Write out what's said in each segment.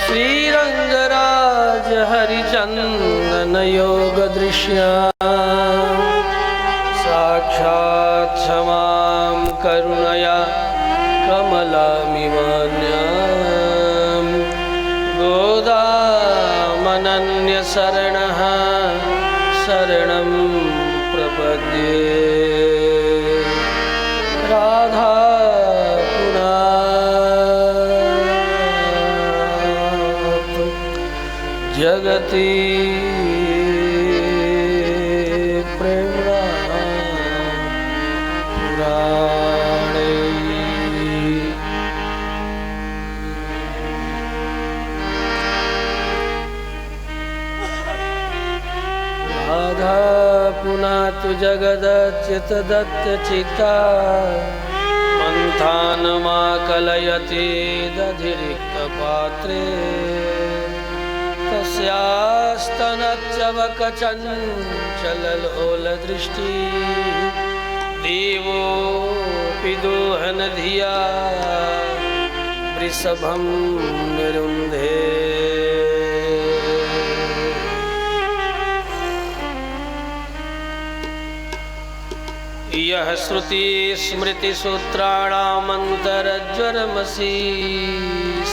श्रीरंगराज हरिचंदन योग दृश्या साक्षात् क्षमां करुणया कमलामिवान्यां गोदामनन्य शरणः शरणं प्रपद्ये राधा जगति प्रेरणा पुराणे राधा पुनातु जगदच्युत दत्त चित्ता मंथानमाकलयति दधिरिक्त पात्रे तस्यास्तनच्चवकचञ्चललोलदृष्टि देवोऽपि दोहन धिया वृषभं निरुन्धे यः श्रुति स्मृति सूत्राणामन्तरज्वरमसि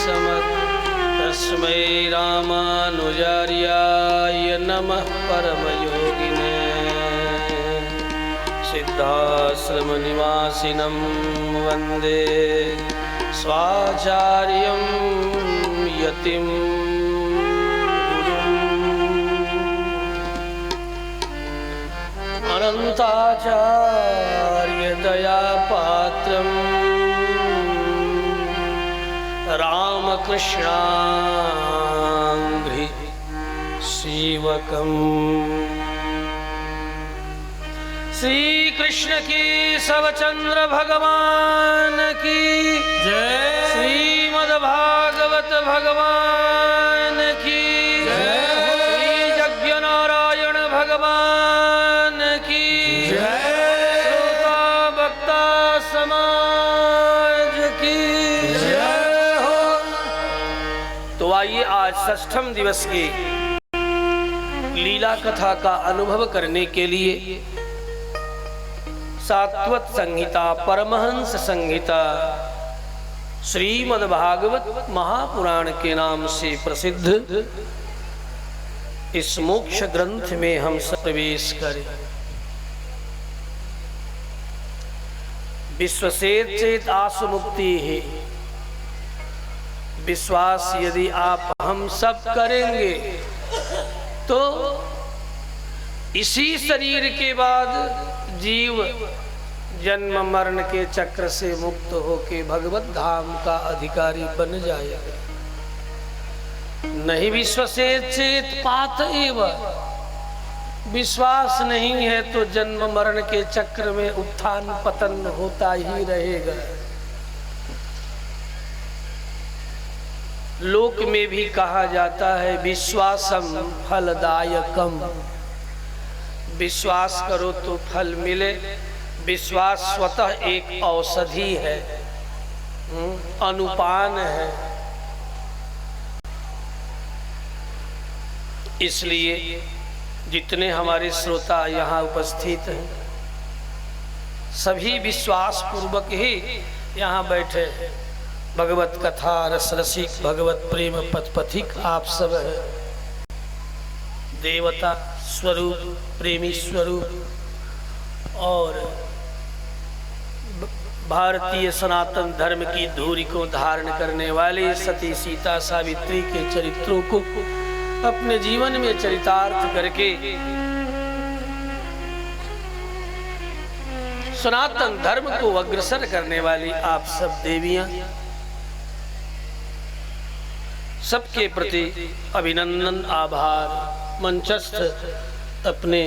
समत् तस्मै रामानुजार्याय नमः परमयोगिने सिद्धाश्रमनिवासिनं वन्दे स्वाचार्यं यतिं गुरुम् अनन्ताचार्यदयापात्रम् रामकृष्णाङ्घ्रि सेवकम् श्री कृष्ण की केशवचंद्र भगवान की जय। श्रीमद्भागवत भगवान की जय। श्री यज्ञ नारायण भगवान की जय। श्रोता भक्ता समाज की जय हो। तो आइए आज षष्ठम दिवस की लीला कथा का अनुभव करने के लिए सात्वत संहिता परमहंस संहिता श्रीमद्भागवत महापुराण के नाम से प्रसिद्ध इस मोक्ष ग्रंथ में हम प्रवेश करें। विश्वसेत चेत आसु मुक्ति है। विश्वास यदि आप हम सब करेंगे तो इसी शरीर के बाद जीव जन्म मरण के चक्र से मुक्त होके भगवत धाम का अधिकारी बन जाएगा। नहीं विश्वसेत चेत पात एव, विश्वास नहीं है तो जन्म मरण के चक्र में उत्थान पतन होता ही रहेगा। लोक में भी कहा जाता है विश्वासम फलदायकम, विश्वास करो तो फल मिले। विश्वास स्वतः एक औषधि है, अनुपान है। इसलिए जितने हमारे श्रोता यहाँ उपस्थित हैं सभी विश्वास पूर्वक ही यहाँ बैठे हैं। भगवत कथा रस रसिक भगवत प्रेम पथ पथिक आप सब हैं। देवता स्वरूप प्रेमी स्वरूप और भारतीय सनातन धर्म की धूरी को धारण करने वाले सती सीता सावित्री के चरित्रों को अपने जीवन में चरितार्थ करके सनातन धर्म को अग्रसर करने वाली आप सब देवियां, सबके प्रति अभिनंदन आभार। मंचस्थ अपने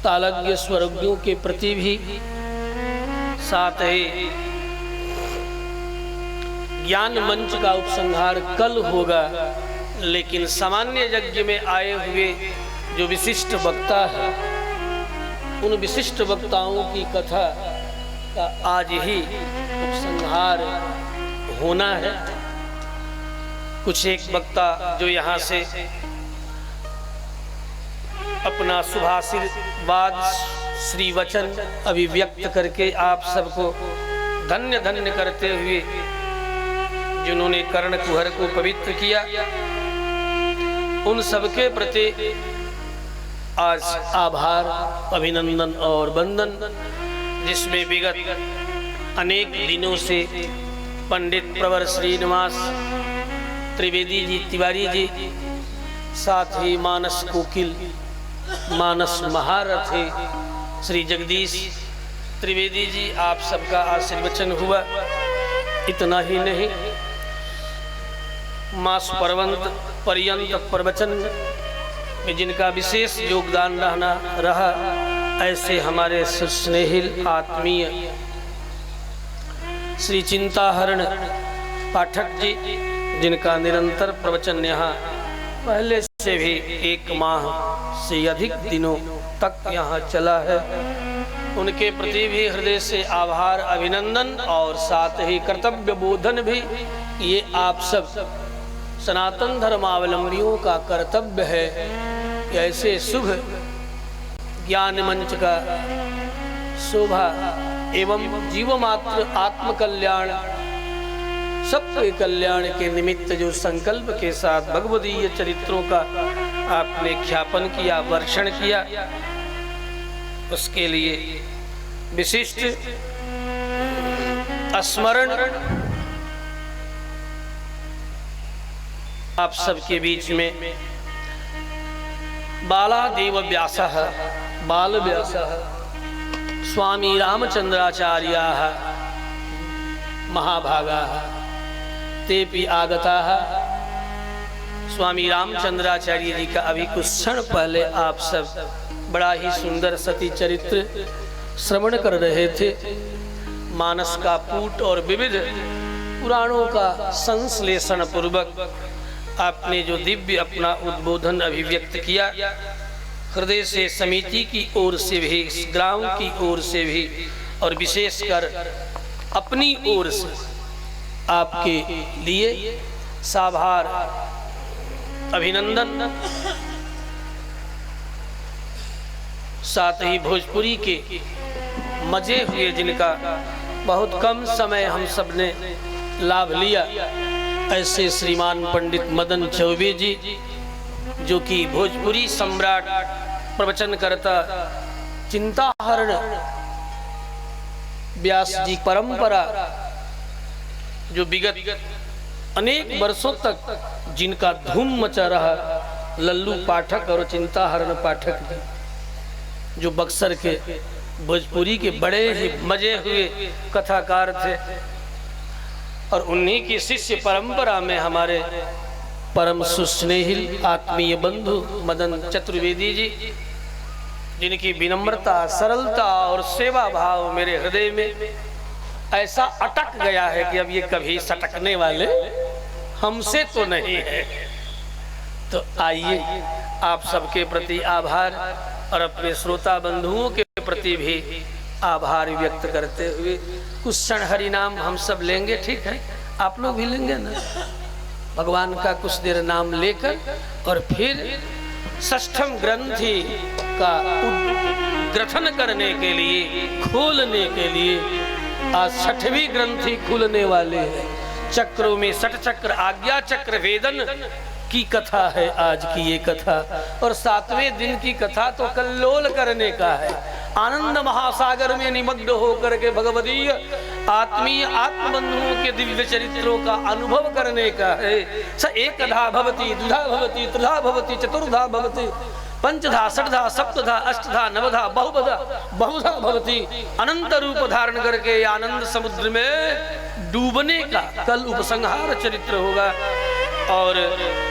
तालज्ञ स्वरज्ञों के प्रति भी, साथ ही ज्ञान मंच का उपसंहार कल होगा, लेकिन सामान्य यज्ञ में आए हुए जो विशिष्ट वक्ता है उन विशिष्ट वक्ताओं की कथा का आज ही उपसंहार होना है। कुछ एक वक्ता जो यहाँ से अपना शुभाशीर्वाद श्री वचन अभिव्यक्त करके आप सबको धन्य धन्य करते हुए जिन्होंने कर्ण कुहर को पवित्र किया, उन सबके प्रति आज आभार, अभिनंदन और वंदन। जिसमें विगत अनेक दिनों से पंडित प्रवर श्रीनिवास त्रिवेदी जी तिवारी जी, साथ ही मानस कोकिल, मानस महारथी श्री जगदीश त्रिवेदी जी, आप सबका आशीर्वचन हुआ। इतना ही नहीं, मास पर्यंत प्रवचन में जिनका विशेष योगदान रहा, ऐसे हमारे सुस्नेहिल आत्मीय श्री चिंताहरण पाठक जी, जिनका निरंतर प्रवचन यहाँ पहले से भी 1 माह से अधिक दिनों तक यहाँ चला है, उनके प्रति भी हृदय से आभार, अभिनंदन और साथ ही कर्तव्य बोधन भी। ये आप सब सनातन धर्मावलंबियों का कर्तव्य है कि ऐसे शुभ ज्ञान मंच का शोभा एवं जीवमात्र आत्म कल्याण, सबके कल्याण के निमित्त जो संकल्प के साथ भगवदीय चरित्रों का आपने ख्यापन किया, वर्षण किया, उसके लिए विशिष्ट स्मरण आप सबके बीच में बालादेव व्यासः, बाल व्यासः, स्वामी रामचंद्राचार्याः महाभागाः तेपि आगताः। स्वामी रामचंद्राचार्य जी का अभी कुछ क्षण पहले आप सब बड़ा ही सुंदर सती चरित्र श्रवण कर रहे थे। मानस का पूट और विविध पुराणों का संश्लेषण पूर्वक आपने जो दिव्य अपना उद्बोधन अभिव्यक्त किया, हृदय से समिति की ओर से भी, ग्राम की ओर से भी और विशेषकर अपनी ओर से आपके लिए साभार अभिनंदन। साथ ही भोजपुरी के मजे हुए, जिनका बहुत कम समय हम सब ने लाभ लिया, ऐसे श्रीमान पंडित मदन चौबे जी, जो कि भोजपुरी सम्राट प्रवचन करता चिंताहरण व्यास जी परंपरा, जो विगत अनेक वर्षों तक जिनका धूम मचा रहा, लल्लू पाठक और चिंताहरण पाठक जी, जो बक्सर के भोजपुरी के बड़े ही मजे हुए कथाकार थे, और उन्हीं की शिष्य परंपरा में हमारे परम सुस्नेहिल आत्मीय बंधु मदन चतुर्वेदी जी, जिनकी विनम्रता, सरलता और सेवा भाव मेरे हृदय में ऐसा अटक गया है कि अब ये कभी सटकने वाले हमसे तो नहीं है। तो आइए आप सबके प्रति आभार और अपने श्रोता बंधुओं के प्रति भी आभार व्यक्त करते हुए कुछ क्षण हरि नाम हम सब लेंगे। ठीक है, आप लोग भी लेंगे ना? भगवान का कुछ देर नाम लेकर और फिर षष्ठम ग्रंथि का उद्ग्रथन करने के लिए, खोलने के लिए, आज 6वीं ग्रंथि खुलने वाले हैं। चक्रों में 6 चक्र, आज्ञा चक्र वेदन की कथा है आज की ये कथा, और 7वें दिन की कथा तो कल्लोल करने का है। आनंद महासागर में निमग्न होकर के भगवदीय आत्मीय आत्मबंधुओं के दिव्य चरित्रों का अनुभव करने का है। स एकधा भवति, द्विधा भवति, त्रिधा भवति, चतुर्धा भवति, पंचधा, षटधा, सप्तधा, अष्टधा, नवधा, बहुधा भवति। अनंत रूप धारण करके आनंद समुद्र में डूबने का कल उपसंहार चरित्र होगा। और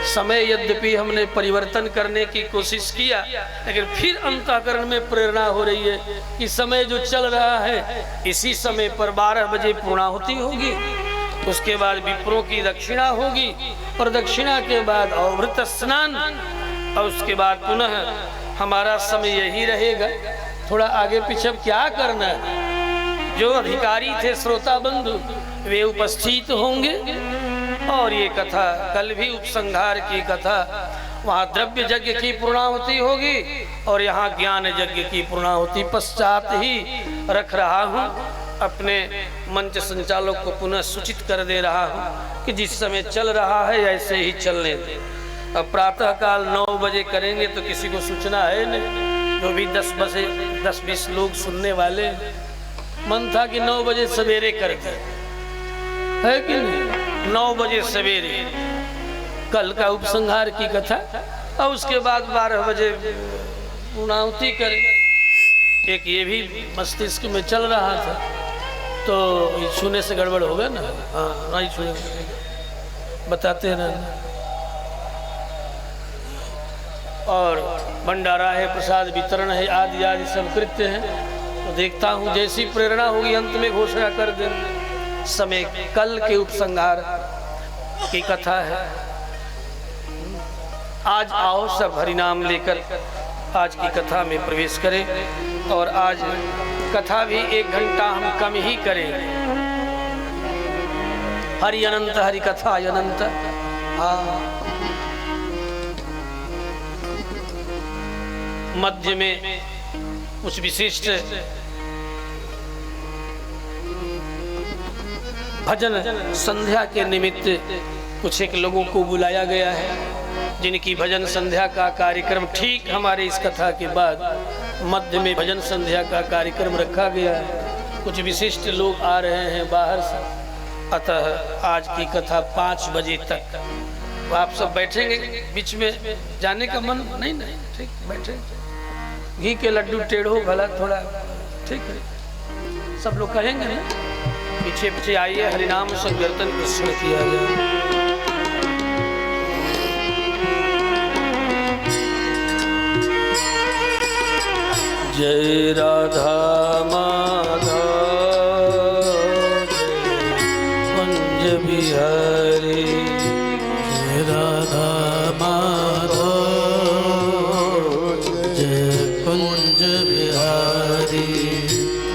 समय यद्यपि हमने परिवर्तन करने की कोशिश किया, लेकिन फिर अंतःकरण में प्रेरणा हो रही है कि समय जो चल रहा है इसी समय पर 12 बजे पूर्णाहुति होगी, उसके बाद विप्रों की दक्षिणा होगी, और दक्षिणा के बाद अवभृत स्नान, और उसके बाद पुनः हमारा समय यही रहेगा। थोड़ा आगे पीछे क्या करना है, जो अधिकारी थे श्रोता बंधु वे उपस्थित होंगे, और ये कथा कल भी उपसंहार की कथा, वहाँ द्रव्य यज्ञ की पूर्णाहुति होगी और यहाँ ज्ञान यज्ञ की पूर्णाहुति पश्चात ही रख रहा हूँ। अपने मंच संचालक को पुनः सूचित कर दे रहा हूँ कि जिस समय चल रहा है ऐसे ही चलने दें। अब प्रातः काल 9 बजे करेंगे तो किसी को सूचना है नहीं, जो भी 10-20 लोग सुनने वाले, मन था कि 9 बजे सवेरे करते है कि नहीं, 9 बजे सवेरे कल का उपसंहार की कथा और उसके बाद 12 बजे पूर्णाहुति करें। एक ये भी मस्तिष्क में चल रहा था, तो छूने से गड़बड़ होगा ना। हाँ नहीं छूने बताते ना। और भंडारा है, प्रसाद वितरण है, आदि आदि सब कृत्य हैं। तो देखता हूँ जैसी प्रेरणा होगी अंत में घोषणा कर दे। समय कल के उपसंहार की कथा है। आज आओ सब हरिनाम लेकर आज की कथा में प्रवेश करें। और आज कथा भी 1 घंटा हम कम ही करेंगे। हरि अनंत हरि कथा अनंत। मध्य में कुछ विशिष्ट भजन संध्या के निमित्त कुछ एक लोगों को बुलाया गया है, जिनकी भजन संध्या का कार्यक्रम ठीक हमारे इस कथा के बाद मध्य में भजन संध्या का कार्यक्रम रखा गया है। कुछ विशिष्ट लोग आ रहे हैं बाहर से, अतः आज की कथा 5 बजे तक। तो आप सब बैठेंगे, बीच में जाने का मन नहीं। ठीक बैठे, घी के लड्डू टेढ़ो भला थोड़ा, ठीक है सब लोग कहेंगे ना। पीछे पीछे आइए, हरिनाम संकीर्तन कृष्ण किया जाए। जय राधा माधव कुंज बिहारी, जय राधा माधव जय कुंज बिहारी,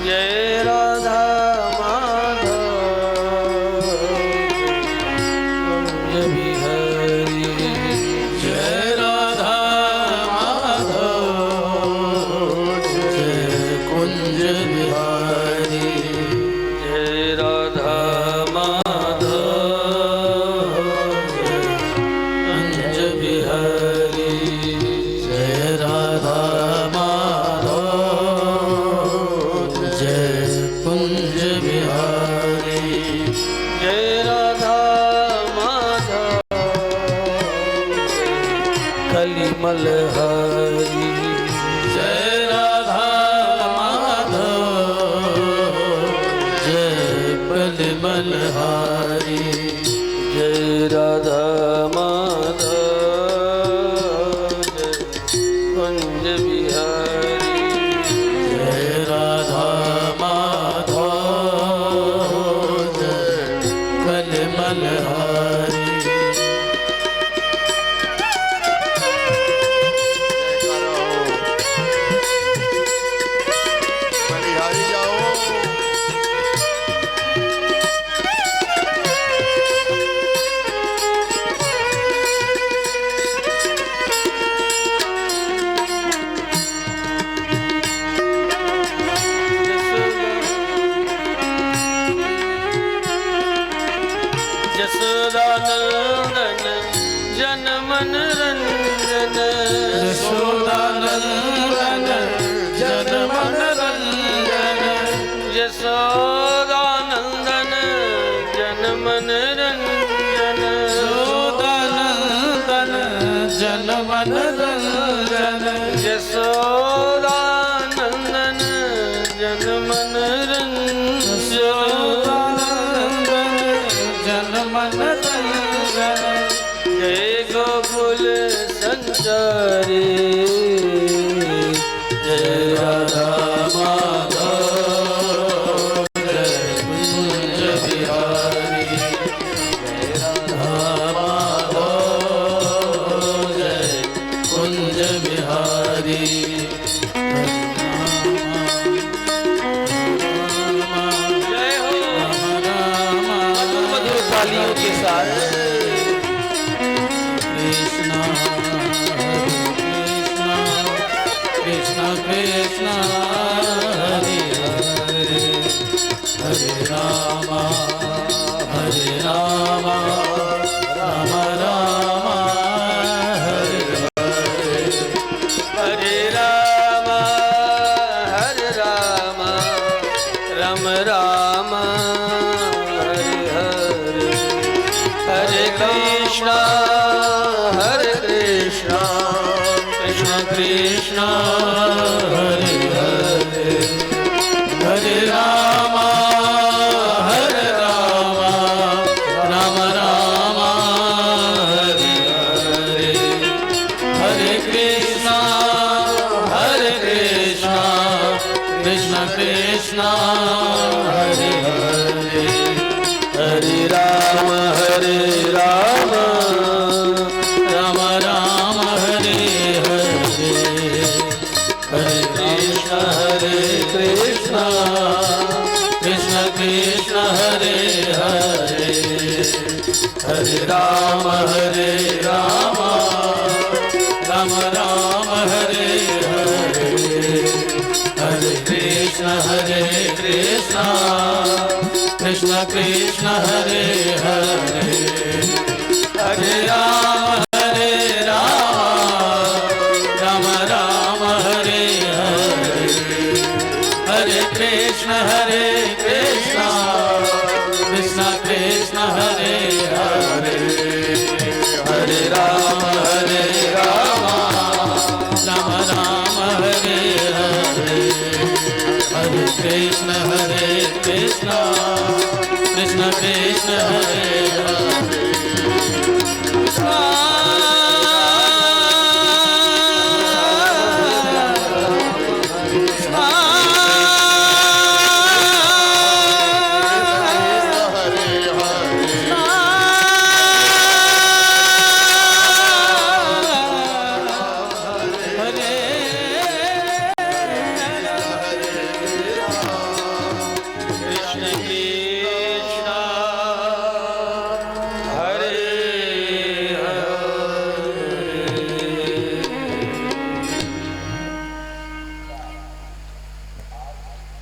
जय राधा माधव कुंज बिहारी, जय राधा माधव जय कुंज बिहारी, जय राधा माधव कुंज बिहारी, जय राधा माधव जय कुंज बिहारी, जय राधा माधव कलिमल हरी, जय राधा माधव जय बलमल हारी, जय राधा माधव जय कुंज बिहारी, जय राधा माधव जय कलमल हारी, बलिहारी जाओ। यशोदानंदन जन मन रंजन, यशोदानंदन जन मन रंजन, यशोदानंदन जन मन रंजन, यशोदानंदन जन मन रंजन, यशोदानंदन जन मन रंजन, यशोदानंदन जन मन रंजन, जय गोकुल संचारी, जय राधा माधव जय कुंज बिहारी, जय राधा माधव जय कुंज बिहारी, जय हो। मधुर मधुर तालियों के साथ कृष्ण हरे हरे हरे राम राम राम हरे हरे हरे राम हरे राम राम राम हरे हरे हरे कृष्णा कृष्ण कृष्ण हरे हरे हरे राम राम राम हरे हरे हरे कृष्ण कृष्ण कृष्ण हरे हरे हरे राम राम राम हरे हरे हरे कृष्ण कृष्ण कृष्ण हरे हरे हरे राम राम राम हरे हरे हरे कृष्ण कृष्ण कृष्ण हरे हरे हरे राम राम हरे हरे हरे कृष्ण कृष्ण कृष्ण हरे हरे हरे राम राम हरे हरे हरे कृष्ण कृष्ण कृष्ण हरे हरे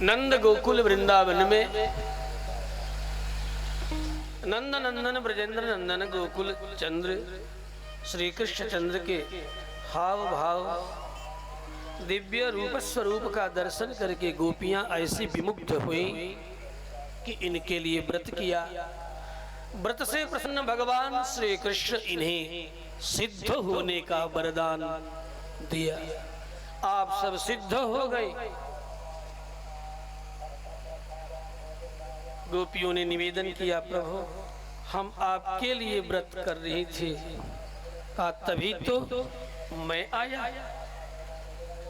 नंद गोकुल वृंदावन में नंद नंदन ब्रजेंद्र नंदन गोकुल चंद्र श्री कृष्ण चंद्र के हाव भाव दिव्य रूप स्वरूप का दर्शन करके गोपियां ऐसी विमुग्ध हुई कि इनके लिए व्रत किया। व्रत से प्रसन्न भगवान श्री कृष्ण इन्हें सिद्ध होने का वरदान दिया। आप सब सिद्ध हो गए। गोपियों ने निवेदन किया, प्रभु हम आपके लिए व्रत कर रही थी, तभी तो मैं आया।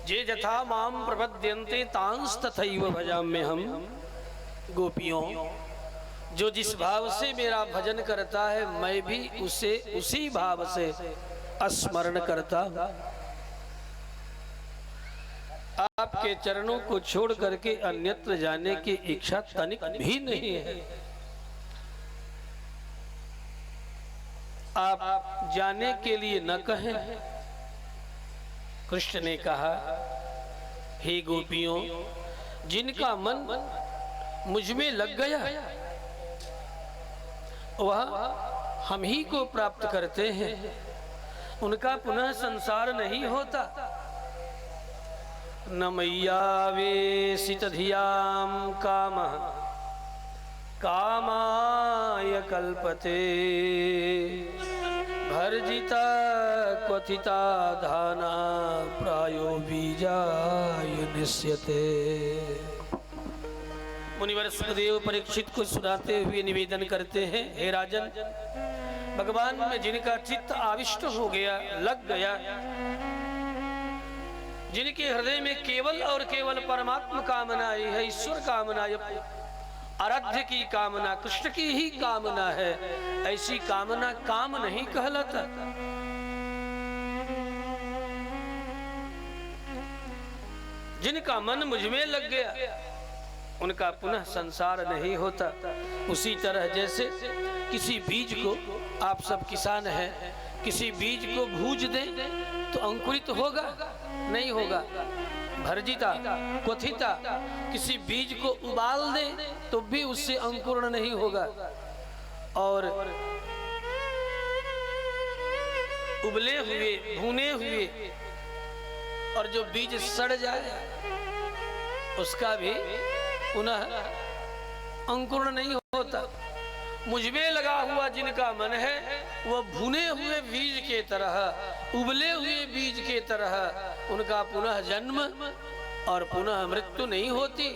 जे जथा माम प्रपद्यन्ते तांस तथैव भजाम्यहम्। गोपियों, जो जिस भाव से मेरा भजन करता है मैं भी उसे उसी भाव से स्मरण करता हूँ। आपके चरणों को छोड़ करके अन्यत्र जाने की इच्छा तनिक भी नहीं है। आप जाने के लिए न कहें। कृष्ण ने कहा, हे गोपियों, जिनका मन मुझ में लग गया वह हम ही को प्राप्त करते हैं, उनका पुनः संसार नहीं होता। न मय्यावेशित धियां कामः कामाय कल्पते भर्जिता क्वथिता धाना प्रायो बीजाय निश्यते। मुनिवर सुखदेव परीक्षित को सुनाते हुए निवेदन करते हैं, हे राजन, भगवान में जिनका चित्त आविष्ट हो गया, लग गया, जिनके हृदय में केवल और केवल परमात्मा कामना है, ईश्वर कामना, आराध्य की कामना, कृष्ण की ही कामना है, ऐसी कामना काम नहीं कहलाता। जिनका मन मुझ में लग गया उनका पुनः संसार नहीं होता। उसी तरह जैसे किसी बीज को आप सब किसान हैं, किसी बीज को भूज दें तो अंकुरित होगा? नहीं होगा। भर्जिता क्वथिता, किसी बीज को उबाल दें तो भी उससे अंकुरण नहीं होगा। और उबले हुए भुने हुए और जो बीज सड़ जाए उसका भी पुनः अंकुरण नहीं होता। मुझमें लगा हुआ जिनका मन है वह भुने हुए बीज के तरह, उबले हुए बीज के तरह उनका पुनः जन्म और पुनः मृत्यु नहीं होती।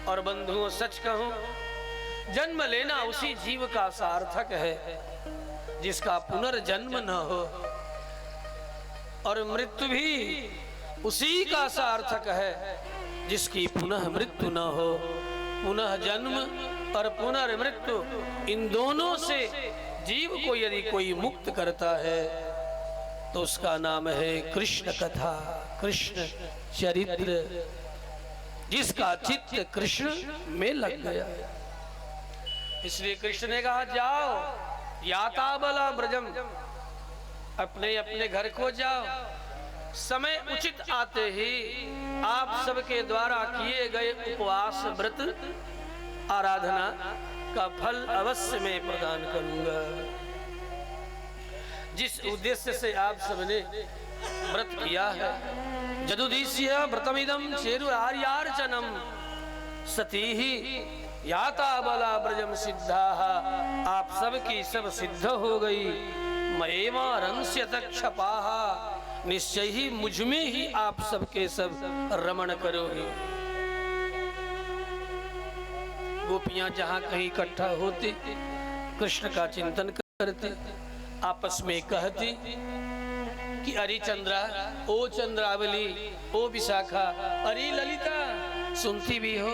और बंधुओं सच कहूं, जन्म लेना उसी जीव का सार्थक है जिसका पुनर्जन्म न हो, और मृत्यु भी उसी का सार्थक है जिसकी पुनः मृत्यु न हो। पुनः जन्म और पुनर्मृत्यु, इन दोनों से जीव को यदि कोई मुक्त करता है तो उसका नाम है कृष्ण कथा, कृष्ण चरित्र, जिसका चित्त कृष्ण में लग गया। इसलिए कृष्ण ने कहा, जाओ याताबला ब्रजम, अपने अपने घर को जाओ। समय उचित आते ही आप सबके द्वारा किए गए उपवास व्रत आराधना का फल अवश्य मैं प्रदान करूंगा। जिस उद्देश्य से आप सबने व्रत किया है, जदुदीस्य व्रतमिदं चेरुरार्यार्चनम सती ही याताबला ब्रजम सिद्धाः, आप सबकी सब सिद्ध हो गई। मयेमा रंस्यत क्षपाः, निश्चय ही मुझमें ही आप सबके सब रमण करोगे। गोपियां जहां कहीं इकट्ठा होती, कृष्ण का चिंतन करते, आपस में कहती कि अरे चंद्रा, ओ चंद्रावली, ओ विशाखा, अरे ललिता, सुनती भी हो,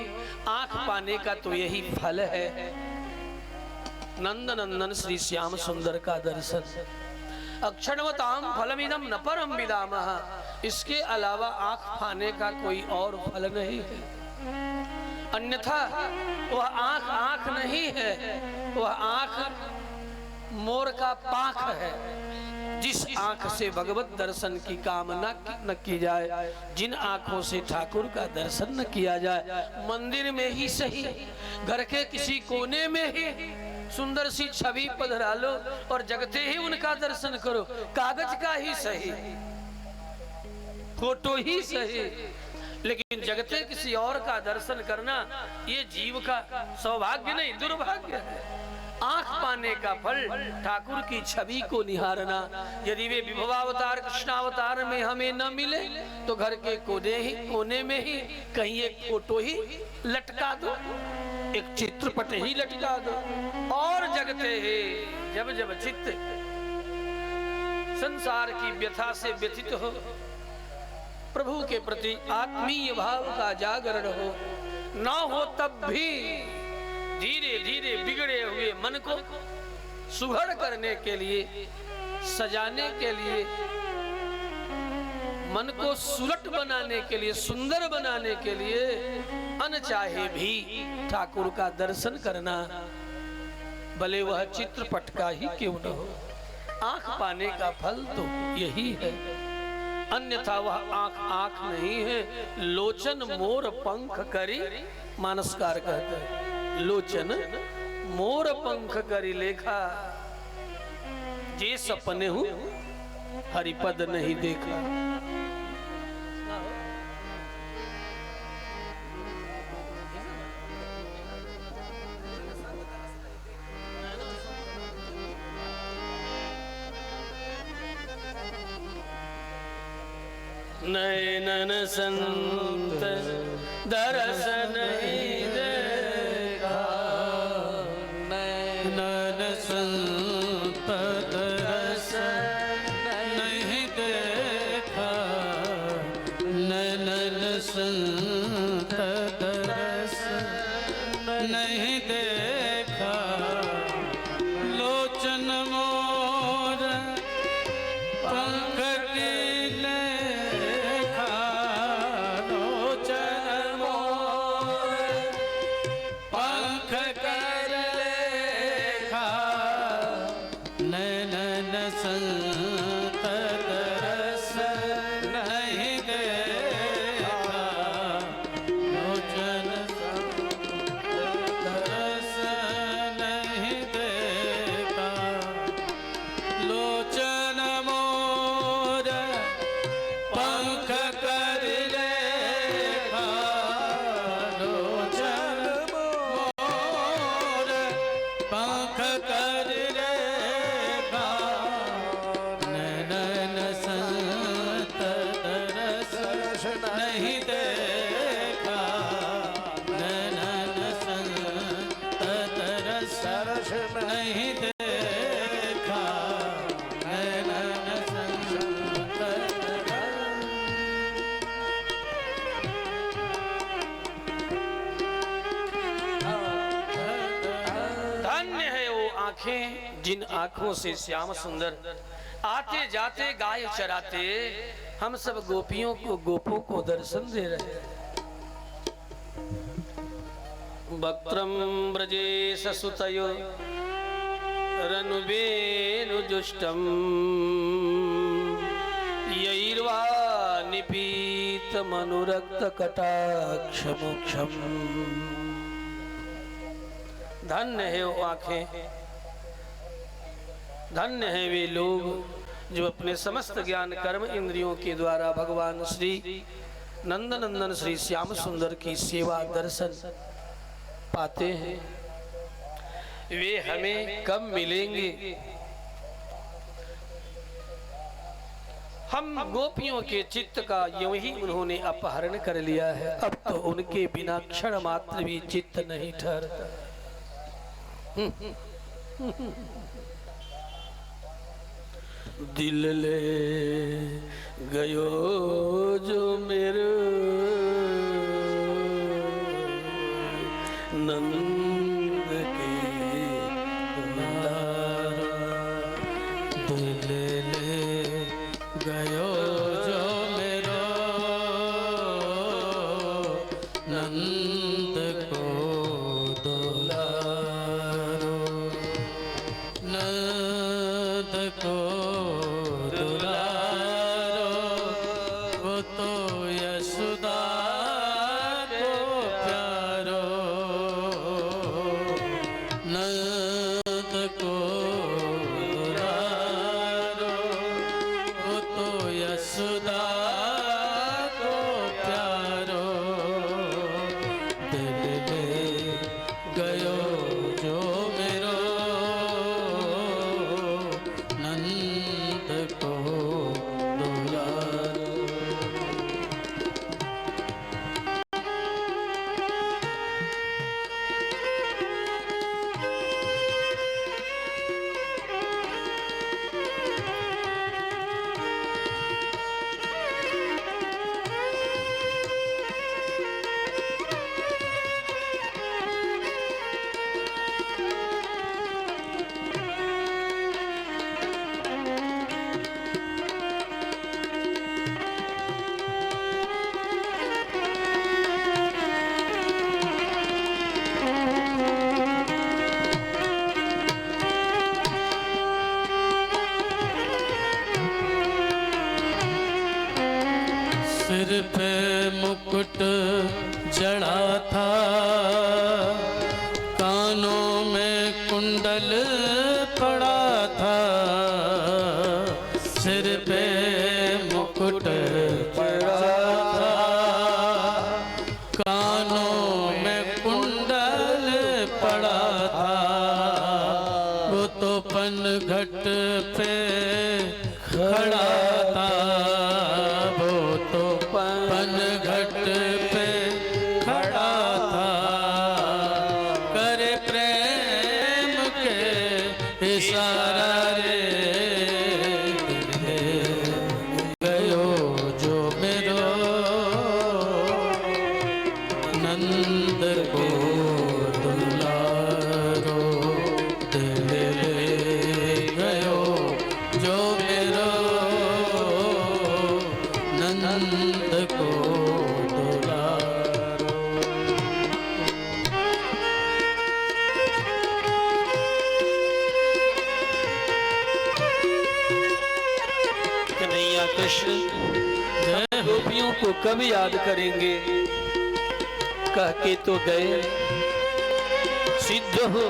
आंख पाने का तो यही फल है, नंद नंदन श्री श्याम सुंदर का दर्शन। अक्षणवताम फलमिदम न परम विदामः, इसके अलावा आंख पाने का कोई और फल नहीं है। अन्यथा वह आंख आंख नहीं है, वह आंख मोर का पाख है। जिस आंख से भगवत दर्शन की कामना न की जाए, जिन आंखों से ठाकुर का दर्शन न किया जाए, मंदिर में ही सही, घर के किसी कोने में ही सुंदर सी छवि पधरा लो और जगते ही उनका दर्शन करो, कागज का ही सही, फोटो ही सही, लेकिन जगते किसी और का दर्शन करना ये जीव का सौभाग्य नहीं, दुर्भाग्य है। आंख पाने का फल ठाकुर की छवि को निहारना। यदि वे विभवावतार कृष्णावतार में हमें न मिले तो घर के कोने में ही कहीं एक फोटो ही लटका दो, एक चित्रपट ही लटका दो, और जगते ही जब जब चित्त संसार की व्यथा से व्यथित हो, प्रभु के प्रति आत्मीय भाव का जागरण हो न हो, तब भी धीरे धीरे बिगड़े हुए मन को सुघड़ करने के लिए, सजाने के लिए, मन को सुलट बनाने के लिए, सुंदर बनाने के लिए अनचाहे भी ठाकुर का दर्शन करना, भले वह चित्रपट का ही क्यों न हो। आंख पाने का फल तो यही है, अन्यथा वह आंख आंख नहीं है। लोचन मोर पंख करी, मानसकार कहते हैं, लोचन मोर पंख करी लेखा, जे सपने हूं हरिपद नहीं देखा। नयनन संत दर्शन नहीं देखा, नयनन संत दर्शन नहीं देखा, नयनन संत दर्शन नहीं देखा, लोचन मोर पंख की लेखा, लोचन मोर संतत रस नहीं देखा, लोचन रस नहीं देखा, लोचन मोर पंख कर लेखा, लोचन मोर पंख कर लेखा, नैनन संतत रस नहीं देखा, नैनन संतत रस नहीं देखा, नैनन संतत धन्य है वो आंखें जिन आंखों से श्याम सुंदर आते जाते गाय चराते हम सब गोपियों को गोपों को दर्शन दे रहे हैं। वक्त्रम ब्रजेश सुतयो रनुवेनुजुष्टम यैर्वा निपीत मनुरक्त कटाक्ष मोक्षम। धन्य है वो आंखें, धन्य है वे लोग जो अपने समस्त ज्ञान कर्म इंद्रियों के द्वारा भगवान श्री नंदनंदन श्री श्याम सुंदर की सेवा दर्शन पाते हैं। वे हमें कब मिलेंगे? हम गोपियों के चित्त का यूं ही उन्होंने अपहरण कर लिया है, अब तो उनके बिना क्षण मात्र भी चित्त नहीं ठहरता। दिल ले गयो जो मेरे नंद के दुलारा, दिल ले गयो जो मेरो नंद को दुलारो, नंद को दुलारो, वो तो यशोदा को प्यारो, नंद को दुलारो, वो तो यशोदा को प्यारो, दिल ले गयो जो मेरो नंद को दुलारो। सिर पे मुकुट जड़ा था, कानों में कुंडल पड़ा था, सिर पे मुकुट पड़ा था, कानों में कुंडल पड़ा था, वो तो पनघट पे खड़ा था, वो तो पनघट पे खड़ा था, करे प्रेम के इशारा रे, गयो जो मेरो नंद को दुलारो, दिल ले गयो जो मेरो गोपियां कृष्ण जय गोपियों को कब याद करेंगे, कह के तो गए सिद्ध हो।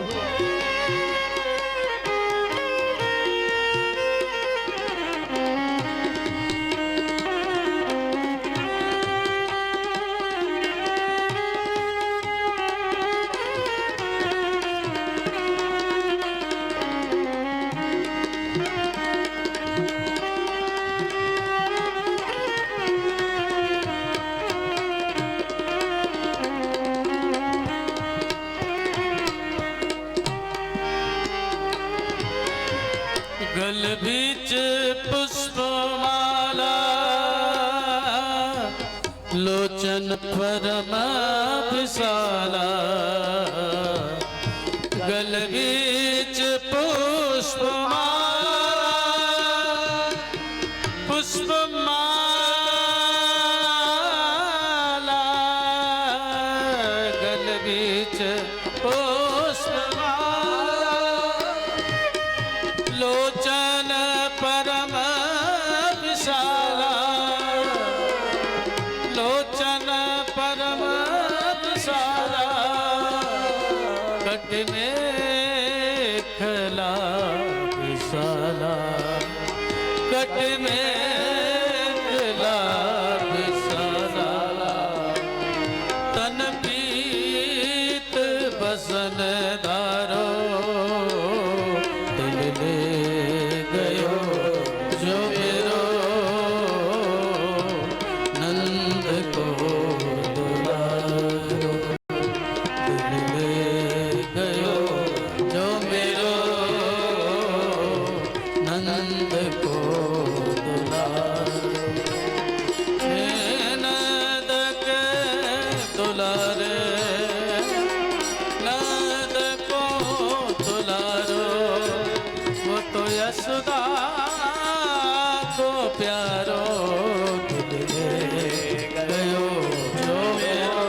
गल बीच पुष्पमाला लोचन परम विशाला। गल बीच पुष्पमाला पुष्पमाला गल बीच पुष्पमाला लोचन परम विशाला। लोचन परम विशाला कट में खला विशाला। कट में खला विशाला तन पीत बसन धारो दिल ले गयो जो मेरो नंद को दुलारो। दिल ले गयो जो मेरो नंद को दुलारो। हे नंद के दुलारे नंद को दुलारो। वो तो यशोदा को प्यारो दिल ले गयो जो मेरो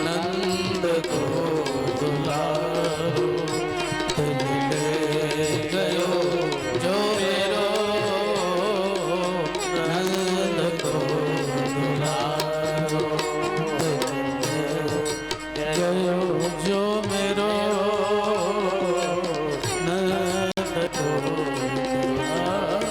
नंद को दुलारो। दिल ले गयो जो मेरो नंद को दुलारो। गयो जो मेरो नंद को दुलारो।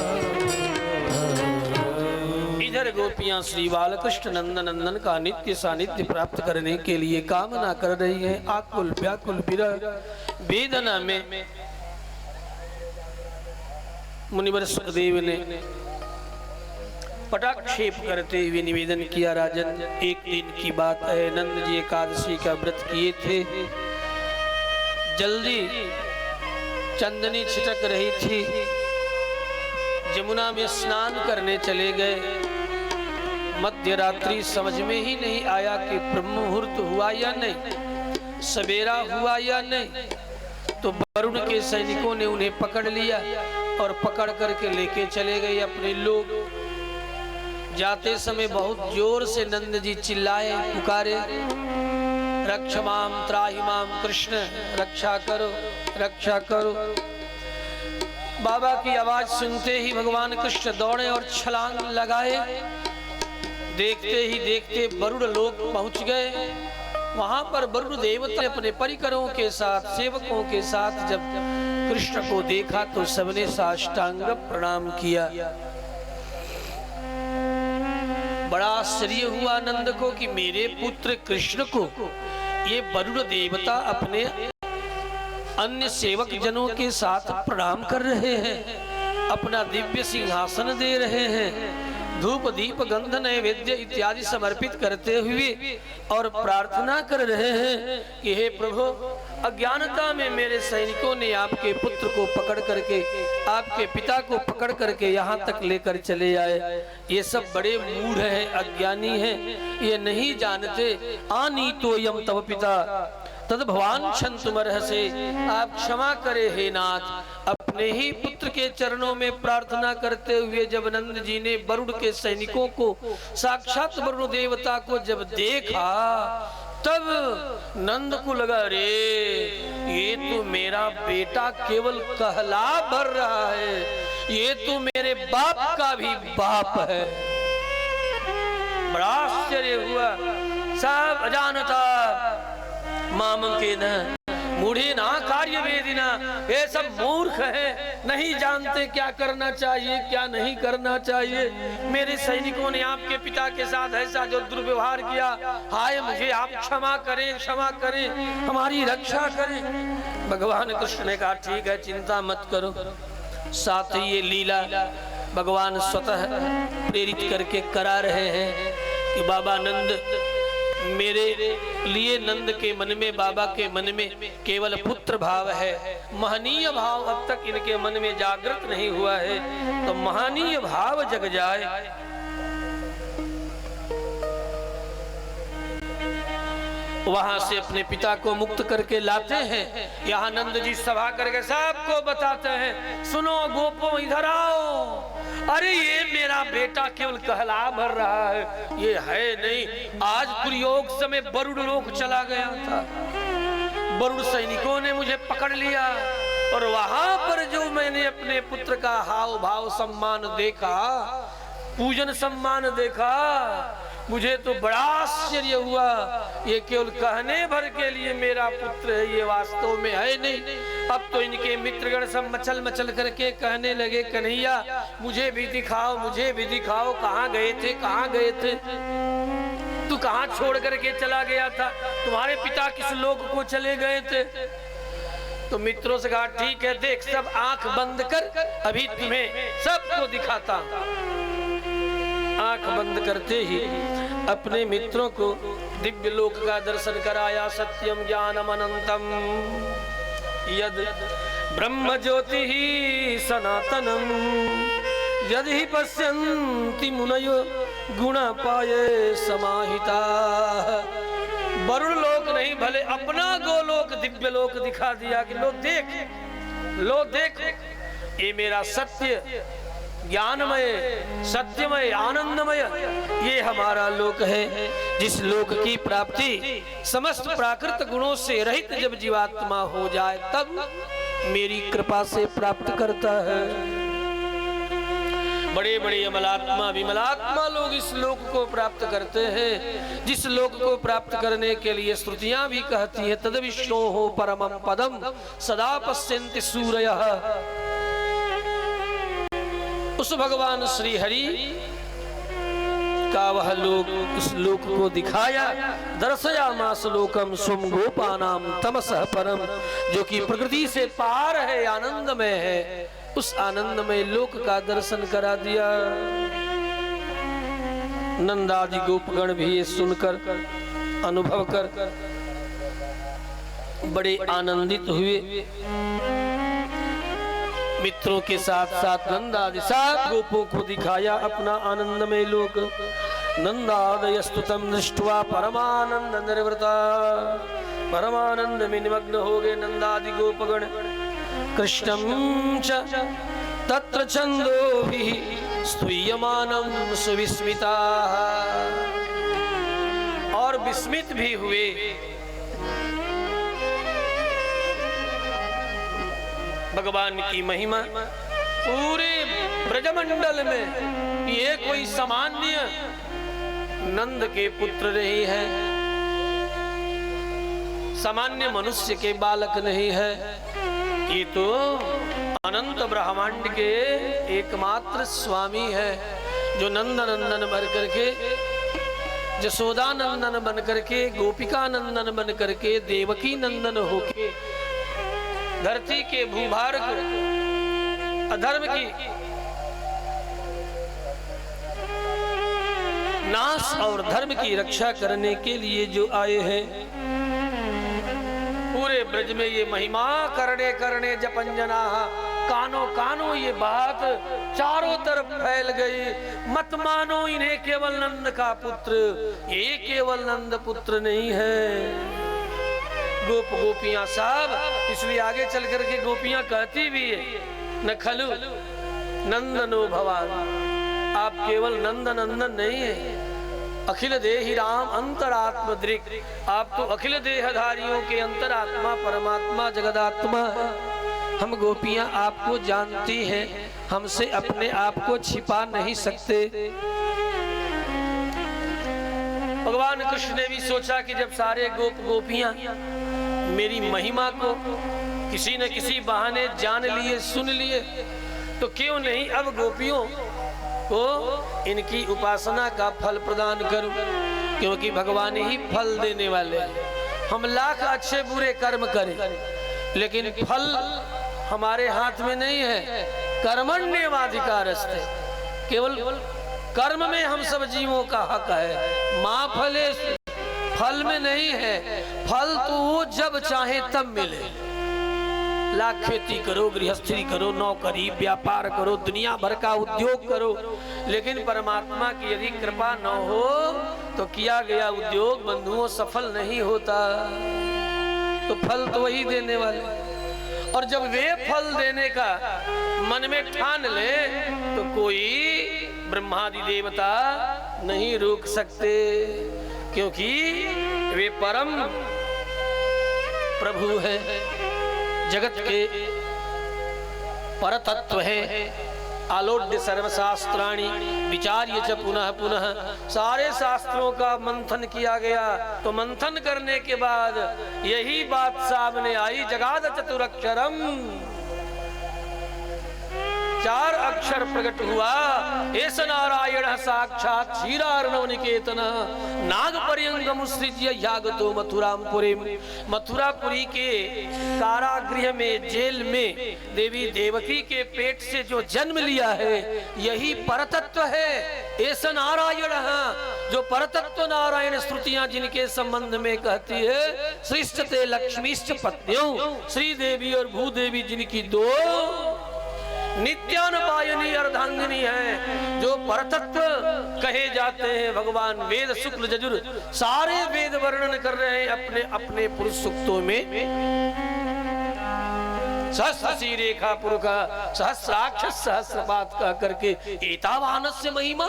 इधर गोपियां श्री बालकृष्ण नंदन का नित्य सानिध्य प्राप्त करने के लिए कामना कर रही हैं। आकुल व्याकुल विरह वेदना में मुनिवर सुखदेव ने पटाक्षेप करते हुए निवेदन किया, राजन एक दिन की बात है, नंद जी एकादशी का व्रत किए थे। जल्दी चंदनी छिटक रही थी, जमुना में स्नान करने चले गए। मध्य रात्रि समझ में ही नहीं आया कि ब्रह्म मुहूर्त हुआ या नहीं, सवेरा हुआ या नहीं। तो वरुण के सैनिकों ने उन्हें पकड़ लिया और पकड़ करके लेके चले गए अपने लोग। जाते समय बहुत जोर से नंद जी चिल्लाए, पुकारे, रक्षमाम त्राहिमाम कृष्ण, रक्षा करो रक्षा करो। बाबा की आवाज सुनते ही भगवान कृष्ण दौड़े और छलांग लगाए। देखते ही देखते वरुण लोक पहुंच गए। वहां पर वरुण देवता ने अपने परिकरों के साथ, सेवकों के साथ जब कृष्ण को देखा तो सबने साष्टांग प्रणाम किया। बड़ा आश्चर्य हुआ नंद को कि मेरे पुत्र कृष्ण को ये वरुण देवता अपने अन्य सेवक जनों के साथ प्रणाम कर रहे हैं, अपना दिव्य सिंहासन दे रहे हैं, धूप दीप गंध नैवेद्य इत्यादि समर्पित करते हुए और प्रार्थना कर रहे हैं कि हे प्रभु, अज्ञानता में मेरे सैनिकों ने आपके पुत्र को पकड़ करके, आपके पिता को पकड़ करके यहाँ तक लेकर चले आए। ये सब बड़े मूढ़ हैं, अज्ञानी हैं, ये नहीं जानते। आनीतो यम तव पिता तद भवान क्षन्तुमर्हसे। आप क्षमा करे हे नाथ। अपने ही पुत्र के चरणों में प्रार्थना करते हुए जब नंद जी ने वरुण के सैनिकों को, साक्षात वरुण देवता को जब देखा, तब नंद को लगा, रे ये तो मेरा बेटा केवल कहला भर रहा है, ये तो मेरे मेरे बाप का भी बाप है। बड़ा आश्चर्य हुआ। सब अजानता मामं के न मूढ़े ना कार्य वेदिना, ये सब मूर्ख हैं, नहीं जानते क्या करना चाहिए क्या नहीं करना चाहिए। मेरे सैनिकों ने आपके पिता के साथ ऐसा जो दुर्व्यवहार किया, हाय मुझे आप क्षमा करें, हमारी रक्षा करें। भगवान कृष्ण ने कहा ठीक है, चिंता मत करो। साथ ही ये लीला भगवान स्वतः प्रेरित करके करा रहे हैं कि बाबा नंद, मेरे लिए नंद के मन में, बाबा के मन में केवल पुत्र भाव है, महनीय भाव अब तक इनके मन में जागृत नहीं हुआ है, तो महनीय भाव जग जाए। वहां से अपने पिता को मुक्त करके लाते हैं। यहाँ नंद जी सभा करके सबको बताते हैं, सुनो गोपो इधर आओ, अरे ये मेरा बेटा केवल कहला भर रहा है, ये है नहीं। आज कुयोग समय वरुण लोक चला गया था, वरुण सैनिकों ने मुझे पकड़ लिया और वहां पर जो मैंने अपने पुत्र का हाव भाव सम्मान देखा, पूजन सम्मान देखा, मुझे तो बड़ा आश्चर्य हुआ। ये केवल कहने भर के लिए मेरा पुत्र है, ये वास्तव में है नहीं। अब तो इनके मित्रगण सब मचल मचल करके कहने लगे, कन्हैया मुझे भी दिखाओ, कहाँ गए थे, तू कहाँ छोड़ करके चला गया था, तुम्हारे पिता किस लोक को चले गए थे। तो मित्रों से कहा ठीक है, देख सब आंख बंद कर, अभी तुम्हें सबको दिखाता। आंख बंद करते ही अपने मित्रों को दिव्य लोक का दर्शन कराया। सत्यम ज्ञानम अनंतम यद ब्रह्म ज्योति ही सनातनम, यद ही पश्यन्ति मुनयो गुण पाये समाहिता। वरुण लोक नहीं, भले अपना गोलोक दिव्य लोक दिखा दिया कि लो देख, ये मेरा सत्य ज्ञानमय, सत्यमय, आनंदमय, ये हमारा लोक है, जिस लोक की प्राप्ति समस्त प्राकृत गुणों से रहित जब जीवात्मा हो जाए तब मेरी कृपा से प्राप्त करता है। बड़े बड़े अमलात्मा विमलात्मा लोग इस लोक को प्राप्त करते हैं, जिस लोक को प्राप्त करने के लिए श्रुतियां भी कहती है, तद विष्णोः परमं पदम सदा पश्यन्ति सूरयः। उस भगवान श्री हरि का वह लोक, उस लोक को दिखाया। दर्शयामास लोकम स्वं गोपानाम तमसः परम, जो कि प्रकृति से पार है, आनंदमय है, उस आनंदमय लोक का दर्शन करा दिया। नंदादि गोपगण भी ये सुनकर अनुभव कर बड़े आनंदित हुए। मित्रों के साथ साथ नंदादि सब गोपों को दिखाया अपना आनंदमय लोक। नंदादयस्तुतं दृष्ट्वा परमानंद निर्वृता, परमानंद में निमग्न हो गए नंदादि गोपगण। कृष्णं च तत्र छंदोभिः स्तूयमानं सुविस्मिताः, और विस्मित भी हुए। भगवान की महिमा पूरे ब्रजमंडल में ये कोई सामान्य नंद के पुत्र नहीं है, सामान्य मनुष्य के बालक नहीं है, ये तो अनंत ब्रह्मांड के एकमात्र स्वामी है, जो नंद नंदन बन करके, जसोदा नंदन बन करके, गोपिका नंदन बन करके, देवकी नंदन होके धरती के भूभार को, अधर्म की नाश और धर्म की रक्षा करने के लिए जो आए हैं। पूरे ब्रज में ये महिमा करने करने जपंजना, कानो कानो ये बात चारों तरफ फैल गई। मत मानो इन्हें केवल नंद का पुत्र, ये केवल नंद पुत्र नहीं है। गोप गोपियां सब, इसलिए आगे चल करके गोपियां कहती भी है, न खलु नंदनो भवान, आप केवल नंद नंदन नहीं है, अखिल देहि राम अंतरात्म दृक्, आप तो अखिल देहधारियों के अंतरात्मा परमात्मा जगदात्मा है। हम गोपियां आपको जानती हैं, हमसे अपने आप को छिपा नहीं सकते। भगवान कृष्ण ने भी सोचा कि जब सारे गोप गोपियां मेरी महिमा को किसी न किसी बहाने जान लिए, सुन लिए, तो क्यों नहीं अब गोपियों को इनकी उपासना का फल प्रदान करूं, क्योंकि भगवान ही फल देने वाले हैं। हम लाख अच्छे बुरे कर्म करें, लेकिन फल हमारे हाथ में नहीं है। कर्मण्येवाधिकारस्ते, केवल कर्म में हम सब जीवों का हक है। माँ फले, फल में नहीं है। फल तो वो जब चाहे तब मिले। लाख खेती करो, गृहस्थी करो, नौकरी व्यापार करो, दुनिया भर का उद्योग करो, लेकिन परमात्मा की यदि कृपा न हो तो किया गया उद्योग बंधुओं सफल नहीं होता। तो फल तो वही देने वाले, और जब वे फल देने का मन में ठान ले तो कोई ब्रह्मादि देवता नहीं रोक सकते, क्योंकि वे परम प्रभु है, जगत के परतत्व है। आलोड्य सर्वशास्त्राणि विचार्य च पुनः पुनः, सारे शास्त्रों का मंथन किया गया। तो मंथन करने के बाद यही बात सामने आई, जगाद चतुरक्षरम, 4 अक्षर प्रकट हुआ। एस नारायण साक्षात क्षीरार्णव निकेतन नागपर्यंगम सृज्य यागतो मथुरापुरी। मथुरापुरी के कारागृह में, जेल में देवी देवकी के पेट से जो जन्म लिया है, यही परतत्व है। एस नारायण, जो परतत्व नारायण स्तुतियां जिनके संबंध में कहती है, श्रीष्ठते लक्ष्मीश्च पत्न्यों, श्री देवी और भूदेवी जिनकी 2 नित्यानुपायनी अर्धांगिनी है, जो परतत्व कहे जाते हैं। भगवान वेद शुक्ल यजुर सारे वेद वर्णन कर रहे हैं अपने अपने पुरुष सूक्तों में। सहस्रशी रेखा पुरुष सहस्राक्ष सहस्रपात कह करके एतावानस्य महिमा,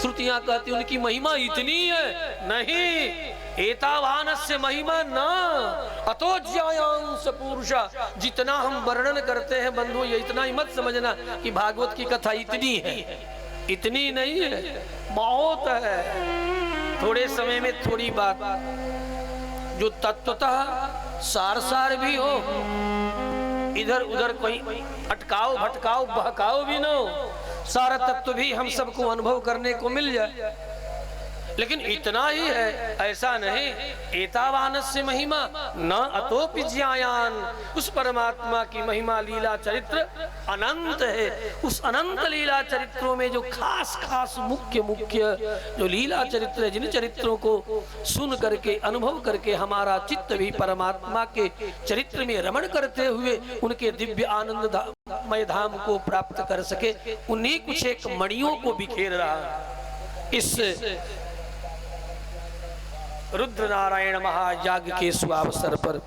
श्रुतियां कहती उनकी महिमा इतनी है। नहीं, एतावानस्य महिमा न अतो ज्यायांश पुरुषा, जितना हम वर्णन करते हैं बंधु, ये इतना ही मत समझना कि भागवत की कथा इतनी है। इतनी नहीं है, बहुत है। थोड़े समय में थोड़ी बात जो तत्वतः सार सार भी हो, इधर उधर कोई अटकाओ भटकाओ बहकाओ भी न हो, सारा तत्व भी हम सबको अनुभव करने को मिल जाए। लेकिन इतना ही है, ऐसा नहीं। एतावानस्य महिमा न अतोपि ज्यायान, उस परमात्मा की महिमा लीला चरित्र अनंत है। उस अनंत लीला चरित्रों में जो खास खास मुख्य मुख्य जो लीला चरित्र है, जिन चरित्रों को सुन करके अनुभव करके हमारा चित्त भी परमात्मा के चरित्र में रमण करते हुए उनके दिव्य आनंदमय धाम को प्राप्त कर सके, उन्हीं कुछ एक मणियों को बिखेर रहा इस रुद्र नारायण महायाग के सुअवसर पर।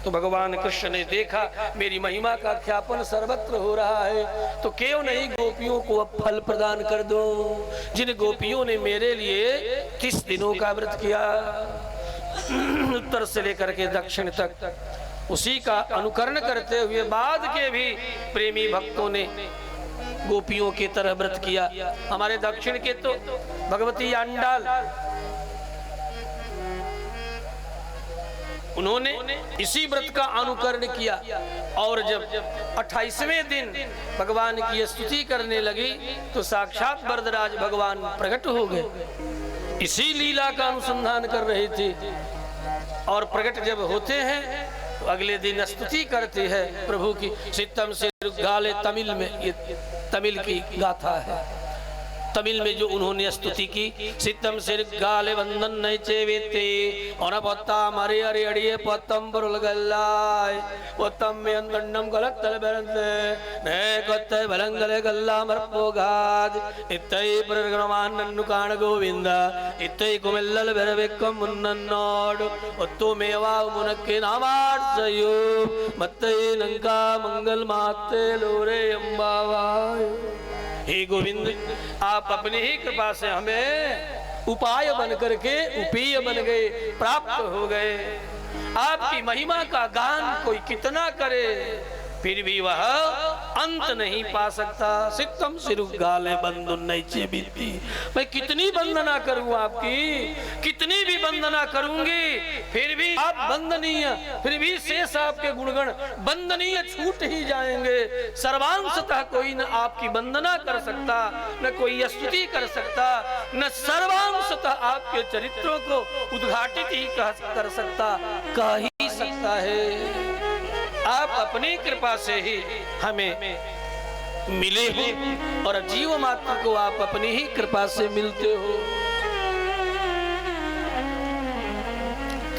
तो भगवान कृष्ण ने देखा मेरी महिमा का ख्यापन सर्वत्र हो रहा है, तो क्यों नहीं गोपियों को अब फल प्रदान कर दो। जिन गोपियों ने मेरे लिए 30 दिनों का व्रत किया, उत्तर से लेकर के दक्षिण तक, उसी का अनुकरण करते हुए बाद के भी प्रेमी भक्तों ने गोपियों की तरह व्रत किया। हमारे दक्षिण के तो भगवती आंडाल, उन्होंने इसी व्रत का अनुकरण किया। और जब 28वें दिन भगवान की स्तुति करने लगी तो साक्षात वरदराज भगवान प्रकट हो गए। इसी लीला का अनुसंधान कर रहे थे, और प्रकट जब होते हैं तो अगले दिन स्तुति करते हैं प्रभु की। सितम से गाले, तमिल में, ये तमिल की गाथा है। तमिल में जो उन्होंने स्तुति की, सितम सिर गाले वंदन नहीं चेवेते और पत्ता मरे अरे अड़िए पत्तम बरुलगल्लाय पत्तम में अंदंडम गलत तल बरंदे ने कत्ते बलंगले गल्ला मरपोगाद इत्तई परगमान नन्नु काण गोविंदा इत्तई कुमिल्लल बेरवेक्कम मुन्नन्नोड उत्तो मेवा मुनक्के नामार्चयो मत्तई लंका मंगल माते लोरे अंबावाय। हे गोविंद, आप अपनी ही कृपा से हमें उपाय बन करके उपेय बन गए, प्राप्त हो गए। आपकी महिमा का गान कोई कितना करे, फिर भी वह अंत नहीं पा सकता। सिक्तम सिरुगाले बंधु नैचे बीती। मैं कितनी वंदना करूं आपकी, कितनी भी वंदना करूंगी फिर भी आप वंदनीय, फिर भी शेष आपके गुणगण वंदनीय छूट ही जाएंगे। सर्वांशतः कोई न आपकी वंदना कर सकता, न कोई स्तुति कर सकता, न सर्वांशतः आपके चरित्रों को उद्घाटित ही कर सकता, कह ही सकता है। आप अपनी कृपा से ही हमें मिले हो और जीव मात्र को आप अपनी ही कृपा से मिलते हो।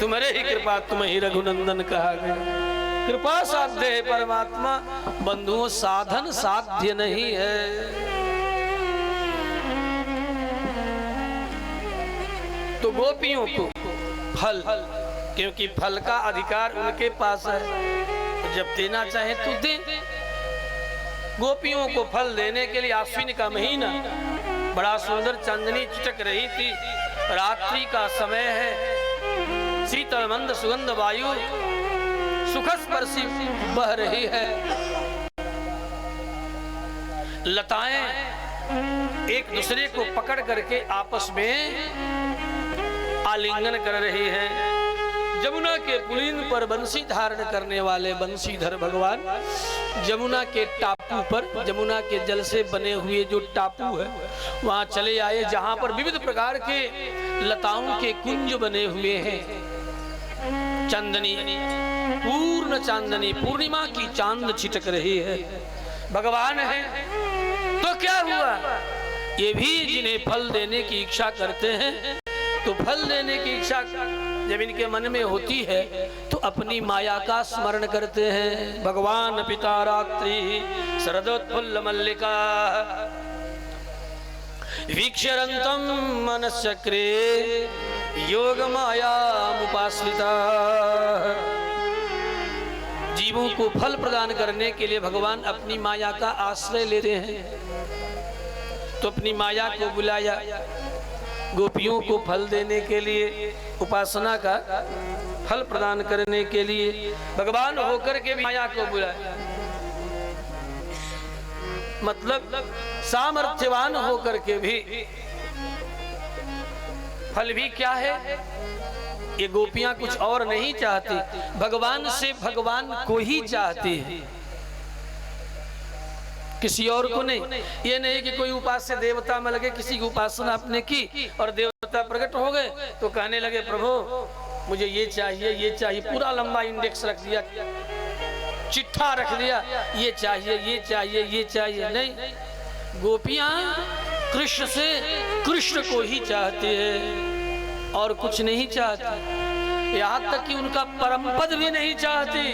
तुम्हारे ही कृपा तुम ही रघुनंदन कहा गया। कृपा साध्य है परमात्मा, बंधुओं साधन साध्य नहीं है। तो गोपियों को फल, क्योंकि फल का अधिकार उनके पास है, जब देना चाहे तो दे। गोपियों को फल देने के लिए आश्विन का महीना, बड़ा सुंदर चांदनी चिटक रही थी, रात्रि का समय है, शीतल मंद सुगंध वायु सुखस्पर्शी बह रही है, लताएं एक दूसरे को पकड़ करके आपस में आलिंगन कर रही हैं। जमुना के पुलिन पर बंसी धारण करने वाले बंसीधर भगवान जमुना के टापू पर, जमुना के जल से बने हुए जो टापू है वहां चले आए, जहां पर विविध प्रकार के लताओं के कुंज बने हुए हैं। चांदनी, पूर्ण चांदनी, पूर्णिमा की चांद छिटक रही है। भगवान है तो क्या हुआ, ये भी जिन्हें फल देने की इच्छा करते हैं, तो फल देने की इच्छा जब इनके मन में होती है तो अपनी माया का स्मरण करते हैं। भगवान पिता रात्रि शरदोत्फुल्ल मल्लिका वीक्षरंतम मनश्चक्रे योग माया मुपाश्रिता। जीवों को फल प्रदान करने के लिए भगवान अपनी माया का आश्रय लेते हैं, तो अपनी माया को बुलाया गोपियों को फल देने के लिए, उपासना का फल प्रदान करने के लिए भगवान होकर के भी माया को बुलाया। मतलब सामर्थ्यवान होकर के भी फल भी क्या है, ये गोपियां कुछ और नहीं चाहती, भगवान से भगवान को ही चाहती है, किसी और को नहीं। ये नहीं कि कोई उपास्य देवता में लगे, किसी की उपासना आपने की और देवता प्रकट हो गए तो कहने लगे प्रभु मुझे ये चाहिए, ये चाहिए, पूरा लंबा इंडेक्स रख दिया, चिट्ठा रख दिया, ये चाहिए, ये चाहिए, ये चाहिए। नहीं, गोपियां कृष्ण से कृष्ण को ही चाहती है और कुछ नहीं चाहती, यहाँ तक कि उनका परम पद भी नहीं चाहती।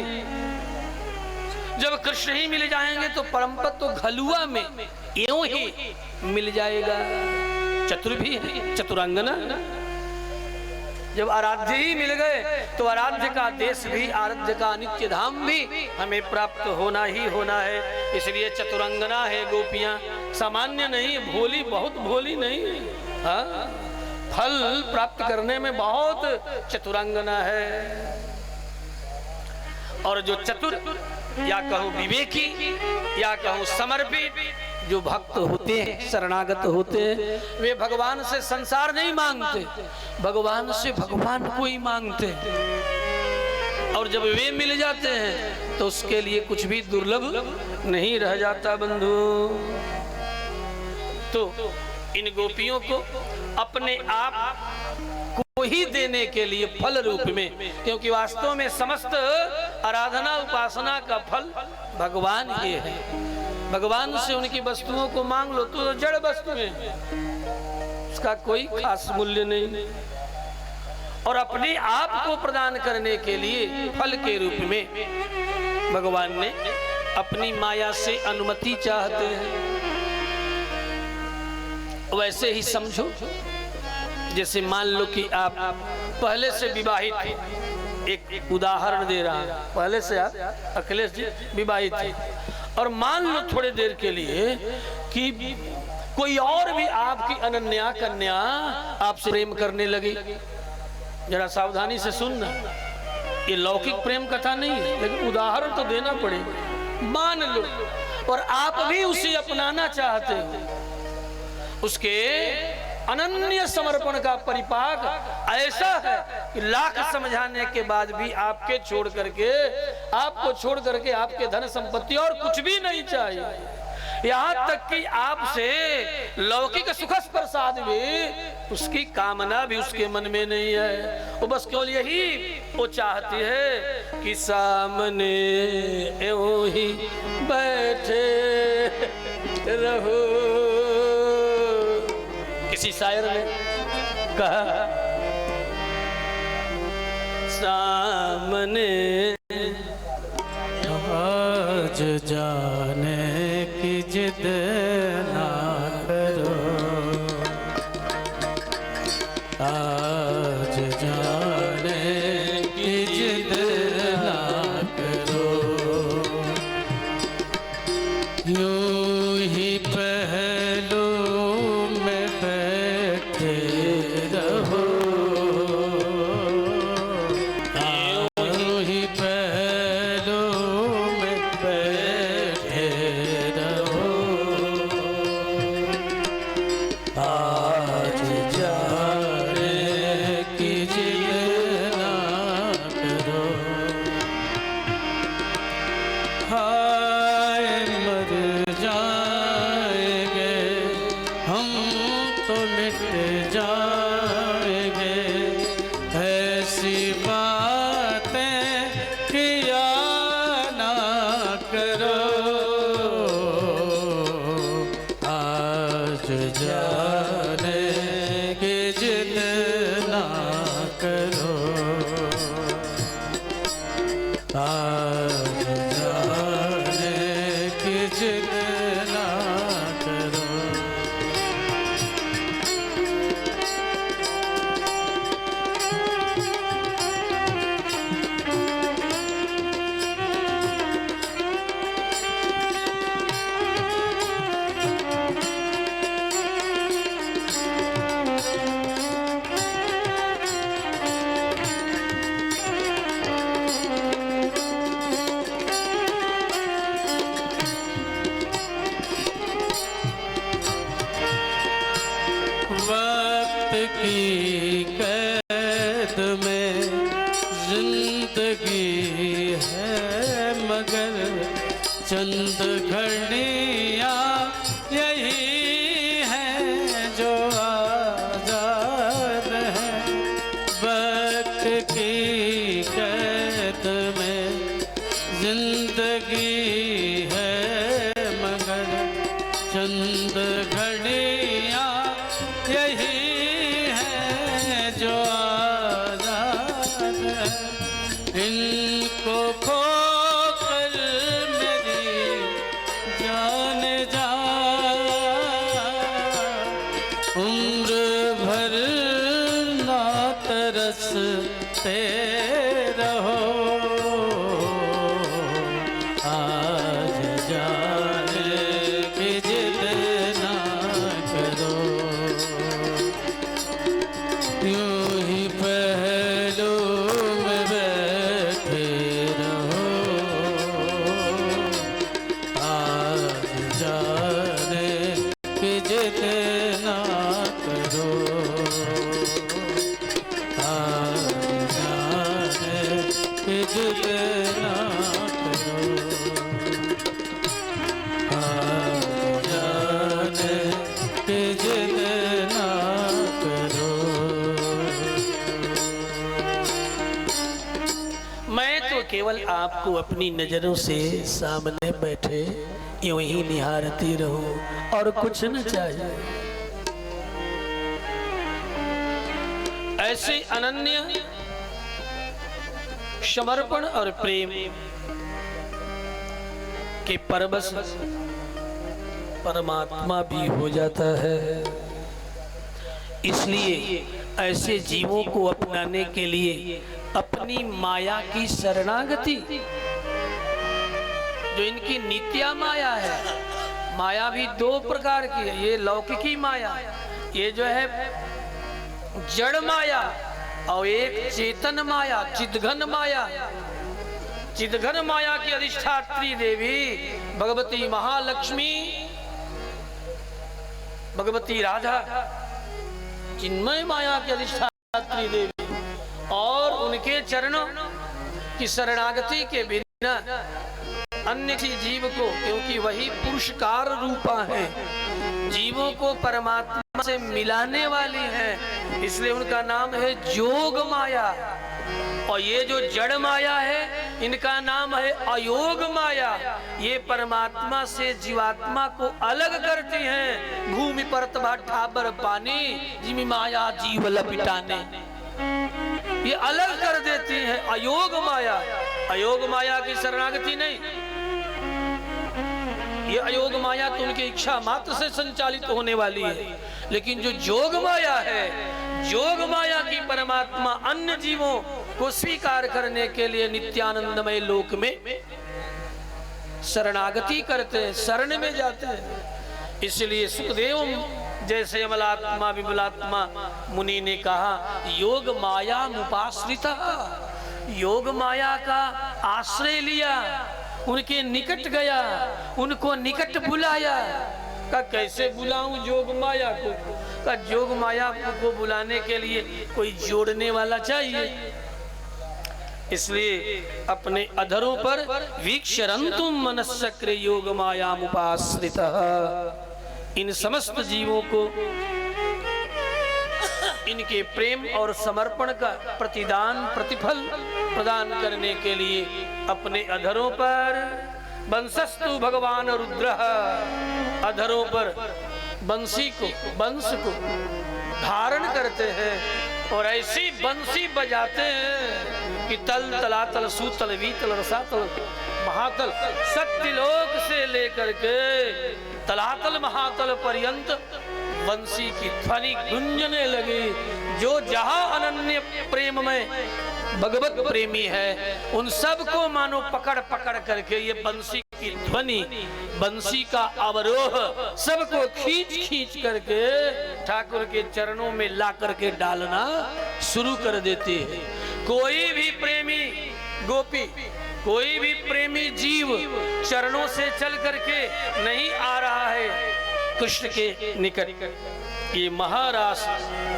जब कृष्ण ही मिल जाएंगे तो परम पद तो घलुआ में यूं ही मिल जाएगा। चतुर भी है, चतुरंगना। जब आराध्य ही मिल गए तो आराध्य का देश भी, आराध्य का नित्य धाम भी हमें प्राप्त होना ही होना है। इसलिए चतुरंगना है गोपियां, सामान्य नहीं, भोली, बहुत भोली नहीं। हाँ, फल प्राप्त करने में बहुत चतुरंगना है। और जो चतुर या कहूं विवेकी या कहूं समर्पित जो भक्त होते हैं, शरणागत होते हैं, वे भगवान से संसार नहीं मांगते, भगवान से भगवान को ही मांगते हैं। और जब वे मिल जाते हैं तो उसके लिए कुछ भी दुर्लभ नहीं रह जाता बंधु। तो इन गोपियों को अपने आप को ही देने के लिए फल रूप में, क्योंकि वास्तव में समस्त आराधना उपासना का फल भगवान ही है। भगवान से उनकी वस्तुओं को मांग लो तो जड़ वस्तु है, उसका कोई खास मूल्य नहीं। और अपने आप को प्रदान करने के लिए फल के रूप में भगवान ने अपनी माया से अनुमति चाहते हैं। वैसे ही समझो, जैसे मान लो कि आप पहले से विवाहित थे, एक उदाहरण दे रहा हूं, पहले से आप अखिलेश जी विवाहित थे, और मान लो थोड़ी देर के लिए कि कोई और भी आपकी अनन्या कन्या आपसे प्रेम करने लगी। जरा सावधानी से सुनना, ये लौकिक प्रेम कथा नहीं है, लेकिन उदाहरण तो देना पड़ेगा। मान लो और आप भी उसे अपनाना चाहते हो। उसके अनन्य समर्पण का परिपाक ऐसा है कि लाख समझाने के बाद भी आपको छोड़ करके आपके धन संपत्ति और कुछ भी नहीं चाहिए। यहाँ तक कि आपसे लौकिक सुख प्रसाद भी उसकी कामना भी उसके मन में नहीं है। वो बस केवल यही वो चाहती है कि सामने यूं ही बैठे रहो। किसी शायर ने कहा सामने आज जाने की जिद ना करो, आज जाने की जिद ना करो, यूं ही पहलू में बैठे रहो, यूं ही पहलू में बैठे रहो, आज जाने की जिद ना करो। हाय मर जाएंगे हम तो मिट जाएंगे, ऐसी बातें किया ना करो, आज जाने की जिद ना करो, आज जाने की जिद ना करो। वक्त की कैद में जिंदगी है मगर चंद घड़ियां यही हैं जो आजाद हैं। वक्त की कैद में जिंदगी है मगर चंद घड़ियां यही है जो आजाद है। इनको खोकर मेरी जान जा उम्र भर ना तरसते रहो, आज जाने की जिद ना करो, यूं ही पहलू में बैठे रहो, आज जाने की जिद ना करो, आज जाने की जिद ना करो, आज जाने की जिद ना करो। मैं तो केवल आपको अपनी नजरों से सामने बैठे यूं ही निहारती रहूं और कुछ न चाहिए। ऐसे अनन्य समर्पण और प्रेम के परवश परमात्मा भी हो जाता है। इसलिए ऐसे जीवों को अपनाने के लिए अपनी माया की शरणागति, जो इनकी नित्या माया है, माया भी दो प्रकार की है। ये लौकिकी माया, ये जो है जड़ माया, और एक चेतन माया, चिदघन माया। चिदघन माया की अधिष्ठात्री देवी भगवती महालक्ष्मी, भगवती राधा चिन्मय माया की अधिष्ठात्री देवी, और उनके चरणों की शरणागति के बिना अन्य किसी जीव को, क्योंकि वही पुरुषकार रूपा है, जीवों को परमात्मा से मिलाने वाली है, इसलिए उनका नाम है जोग माया। और ये जो जड़ माया है इनका नाम है अयोग माया। ये परमात्मा से जीवात्मा को अलग करती हैं। भूमि पर ठाबर पानी जिमी माया जीव लपिटाने, ये अलग कर देती हैं अयोग माया। अयोग माया की शरणागति नहीं, ये अयोग माया तो उनकी इच्छा मात्र से संचालित होने वाली है। लेकिन जो जोग माया है, जोग माया की परमात्मा अन्य जीवों को स्वीकार करने के लिए नित्यानंदमय लोक में शरणागति करते हैं, शरण में जाते हैं। इसलिए सुखदेव जैसे अमलात्मा विमलात्मा मुनि ने कहा, योग माया मुपाश्रिता, योग माया का आश्रय लिया, उनके निकट गया, उनको निकट बुलाया। का कैसे बुलाऊं जोग माया को? का जोग माया को बुलाने के लिए कोई जोड़ने वाला चाहिए। इसलिए अपने अधरों पर वीक्षरंतुम मनस्सक्र योग माया मुपाश्रितः, इन समस्त जीवों को इनके प्रेम और समर्पण का प्रतिदान प्रतिफल प्रदान करने के लिए अपने अधरों पर वंशस्तु भगवान रुद्र, अधरों पर बंसी को, वंश को धारण करते हैं और ऐसी बंसी बजाते हैं कि तल तलातल सूतल वीतल रसातल महातल सत्यलोक से लेकर के तलातल महातल पर्यंत बंसी की ध्वनि गुंजने लगी। जो जहां अनन्य प्रेम में भगवत प्रेमी है उन सबको मानो पकड़ पकड़ करके ये बंसी की ध्वनि, बंसी का अवरोह सबको खींच खींच करके ठाकुर के चरणों में ला करके डालना शुरू कर देते हैं। कोई भी प्रेमी गोपी, कोई भी प्रेमी जीव चरणों से चल करके नहीं आ रहा है कृष्ण के निकट, ये महारास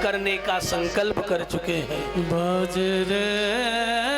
करने का संकल्प कर चुके हैं। भज रे